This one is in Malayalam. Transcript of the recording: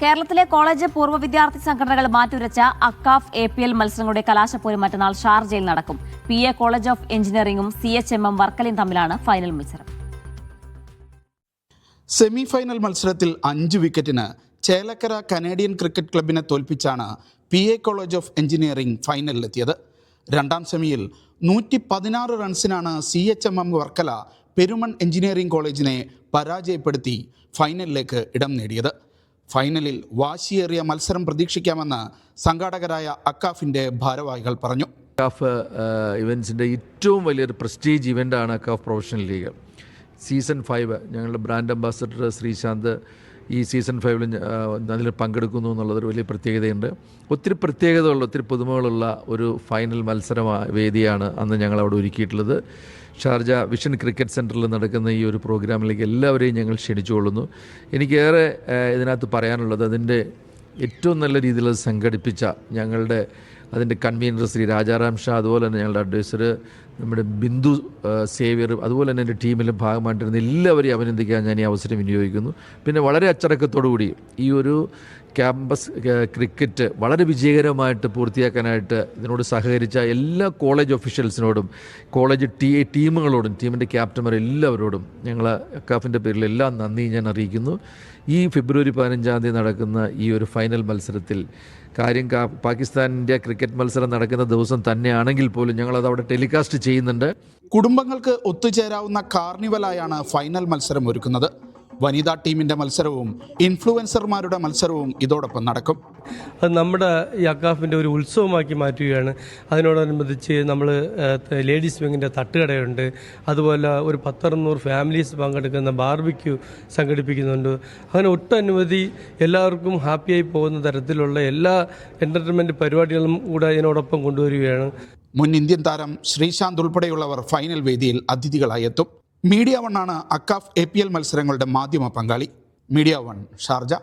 കേരളത്തിലെ കോളേജ് പൂർവ്വ വിദ്യാർത്ഥി സംഘടനകൾ മാറ്റുരച്ച അക്കാഫ് APL മത്സരങ്ങളുടെ കലാശപ്പോര് മറ്റന്നാൾ ഷാർജയിൽ നടക്കും. PA കോളേജ് ഓഫ് എഞ്ചിനീയറിംഗും CHMM വർക്കലയും തമ്മിലാണ് ഫൈനൽ മത്സരം. സെമി ഫൈനൽ മത്സരത്തിൽ 5 വിക്കറ്റിന് ചേലക്കര കനേഡിയൻ ക്രിക്കറ്റ് ക്ലബിനെ തോൽപ്പിച്ചാണ് PA കോളേജ് ഓഫ് എഞ്ചിനീയറിംഗ് ഫൈനലിലെത്തിയത്. രണ്ടാം സെമിയിൽ 116 റൺസിനാണ് CHMM വർക്കല പെരുമൺ എഞ്ചിനീയറിംഗ് കോളേജിനെ പരാജയപ്പെടുത്തി ഫൈനലിലേക്ക് ഇടം നേടിയത്. ഫൈനലിൽ വാശിയേറിയ മത്സരം പ്രതീക്ഷിക്കാമെന്ന് സംഘാടകരായ അക്കാഫിൻ്റെ ഭാരവാഹികൾ പറഞ്ഞു. അക്കാഫ് ഇവൻസിൻ്റെ ഏറ്റവും വലിയൊരു prestige ഇവൻ്റാണ് Akcaf professional league. Season 5 ഞങ്ങളുടെ ബ്രാൻഡ് അംബാസഡർ ശ്രീശാന്ത് ഈ സീസൺ 5 അതിൽ പങ്കെടുക്കുന്നു എന്നുള്ളതൊരു വലിയ പ്രത്യേകതയുണ്ട്. ഒത്തിരി പ്രത്യേകതയുള്ള ഒത്തിരി പുതുമകളുള്ള ഒരു ഫൈനൽ വേദിയാണ് അന്ന് ഞങ്ങൾ അവിടെ ഒരുക്കിയിട്ടുള്ളത്. ഷാർജ വിഷൻ ക്രിക്കറ്റ് സെൻറ്ററിൽ നടക്കുന്ന ഈ ഒരു പ്രോഗ്രാമിലേക്ക് എല്ലാവരെയും ഞങ്ങൾ ക്ഷണിച്ചുകൊള്ളുന്നു. എനിക്കേറെ ഇതിനകത്ത് പറയാനുള്ളത് അതിൻ്റെ ഏറ്റവും നല്ല രീതിയിൽ സംഘടിപ്പിച്ച അതിൻ്റെ കൺവീനർ ശ്രീ രാജാറാം ഷാ, അതുപോലെ തന്നെ ഞങ്ങളുടെ അഡ്വൈസർ നമ്മുടെ ബിന്ദു സേവ്യർ, അതുപോലെ തന്നെ എൻ്റെ ടീമിലും ഭാഗമായിട്ടിരുന്ന എല്ലാവരെയും അഭിനന്ദിക്കാൻ ഞാൻ ഈ അവസരം വിനിയോഗിക്കുന്നു. പിന്നെ വളരെ അച്ചടക്കത്തോടുകൂടി ഈ ഒരു ക്യാമ്പസ് ക്രിക്കറ്റ് വളരെ വിജയകരമായിട്ട് പൂർത്തിയാക്കാനായിട്ട് ഇതിനോട് സഹകരിച്ച എല്ലാ കോളേജ് ഒഫീഷ്യൽസിനോടും കോളേജ് ടീമുകളോടും ടീമിൻ്റെ ക്യാപ്റ്റന്മാർ എല്ലാവരോടും ഞങ്ങൾ അക്കാഫിൻ്റെ പേരിൽ എല്ലാം നന്ദി ഞാൻ അറിയിക്കുന്നു. ഈ ഫെബ്രുവരി 15 നടക്കുന്ന ഈ ഒരു ഫൈനൽ മത്സരത്തിൽ പാകിസ്ഥാൻ ഇന്ത്യ ക്രിക്കറ്റ് മത്സരം നടക്കുന്ന ദിവസം തന്നെയാണെങ്കിൽ പോലും ഞങ്ങളത് അവിടെ ടെലികാസ്റ്റ് ചെയ്യുന്നുണ്ട്. കുടുംബങ്ങൾക്ക് ഒത്തുചേരാവുന്ന കാർണിവലായാണ് ഫൈനൽ മത്സരം ഒരുക്കുന്നത്. വനിതാ ടീമിൻ്റെ മത്സരവും ഇൻഫ്ലുവൻസർമാരുടെ മത്സരവും ഇതോടൊപ്പം നടക്കും. അത് നമ്മുടെ ഈ അക്കാഫിൻ്റെ ഒരു ഉത്സവമാക്കി മാറ്റുകയാണ്. അതിനോടനുബന്ധിച്ച് നമ്മൾ ലേഡീസ് വിങ്ങിൻ്റെ തട്ടുകടയുണ്ട്, അതുപോലെ ഒരു 10-600 ഫാമിലീസ് പങ്കെടുക്കുന്ന ബാർബിക്യൂ സംഘടിപ്പിക്കുന്നുണ്ട്. അങ്ങനെ ഒട്ടനവധി എല്ലാവർക്കും ഹാപ്പിയായി പോകുന്ന തരത്തിലുള്ള എല്ലാ എൻ്റർടൈൻമെൻറ്റ് പരിപാടികളും കൂടെ ഇതിനോടൊപ്പം കൊണ്ടുവരികയാണ്. മുൻ ഇന്ത്യൻ താരം ശ്രീശാന്ത് ഉൾപ്പെടെയുള്ളവർ ഫൈനൽ വേദിയിൽ അതിഥികളായി എത്തും. മീഡിയ 1 ആണ് അക്കാഫ് APL മത്സരങ്ങളുടെ മാധ്യമ പങ്കാളി. Media 1 Sharjah.